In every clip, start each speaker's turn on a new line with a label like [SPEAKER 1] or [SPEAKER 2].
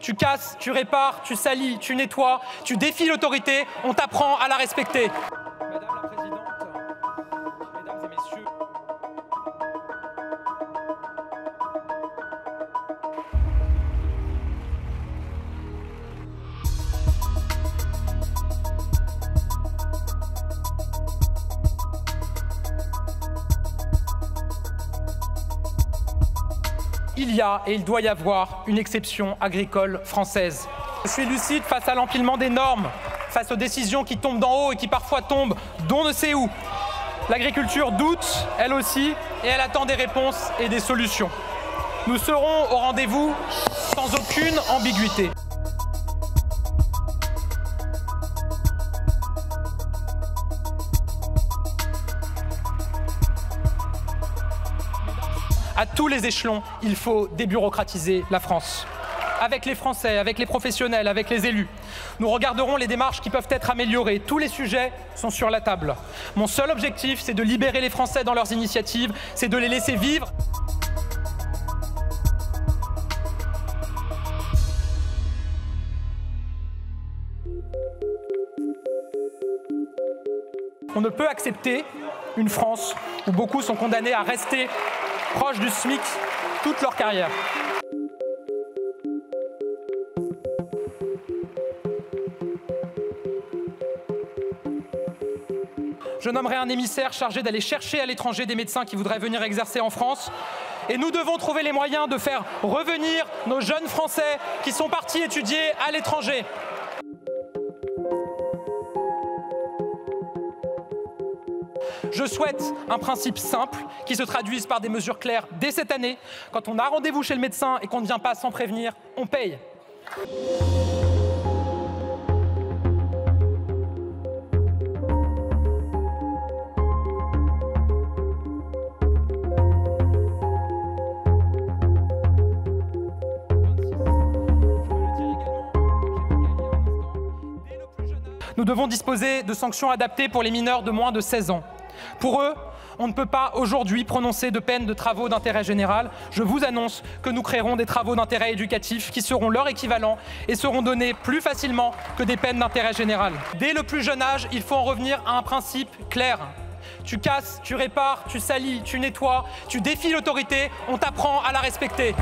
[SPEAKER 1] Tu casses, tu répares, tu salis, tu nettoies, tu défies l'autorité, on t'apprend à la respecter. Madame la Présidente, Mesdames et Messieurs, il y a et il doit y avoir une exception agricole française. Je suis lucide face à l'empilement des normes, face aux décisions qui tombent d'en haut et qui parfois tombent d'on ne sait où. L'agriculture doute, elle aussi, et elle attend des réponses et des solutions. Nous serons au rendez-vous sans aucune ambiguïté. À tous les échelons, il faut débureaucratiser la France. Avec les Français, avec les professionnels, avec les élus. Nous regarderons les démarches qui peuvent être améliorées. Tous les sujets sont sur la table. Mon seul objectif, c'est de libérer les Français dans leurs initiatives, c'est de les laisser vivre. On ne peut accepter une France où beaucoup sont condamnés à rester proches du SMIC toute leur carrière. Je nommerai un émissaire chargé d'aller chercher à l'étranger des médecins qui voudraient venir exercer en France. Et nous devons trouver les moyens de faire revenir nos jeunes Français qui sont partis étudier à l'étranger. Je souhaite un principe simple qui se traduise par des mesures claires dès cette année. Quand on a rendez-vous chez le médecin et qu'on ne vient pas sans prévenir, on paye. Nous devons disposer de sanctions adaptées pour les mineurs de moins de 16 ans. Pour eux, on ne peut pas aujourd'hui prononcer de peine de travaux d'intérêt général. Je vous annonce que nous créerons des travaux d'intérêt éducatif qui seront leur équivalent et seront donnés plus facilement que des peines d'intérêt général. Dès le plus jeune âge, il faut en revenir à un principe clair. Tu casses, tu répares, tu salis, tu nettoies, tu défies l'autorité, on t'apprend à la respecter.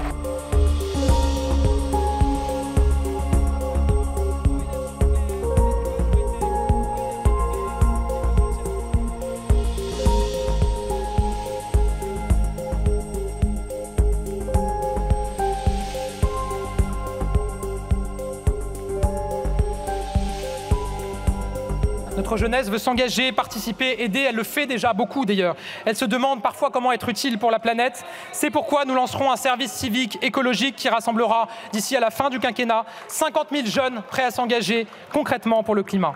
[SPEAKER 1] Notre jeunesse veut s'engager, participer, aider, elle le fait déjà beaucoup d'ailleurs. Elle se demande parfois comment être utile pour la planète. C'est pourquoi nous lancerons un service civique écologique qui rassemblera d'ici à la fin du quinquennat 50 000 jeunes prêts à s'engager concrètement pour le climat.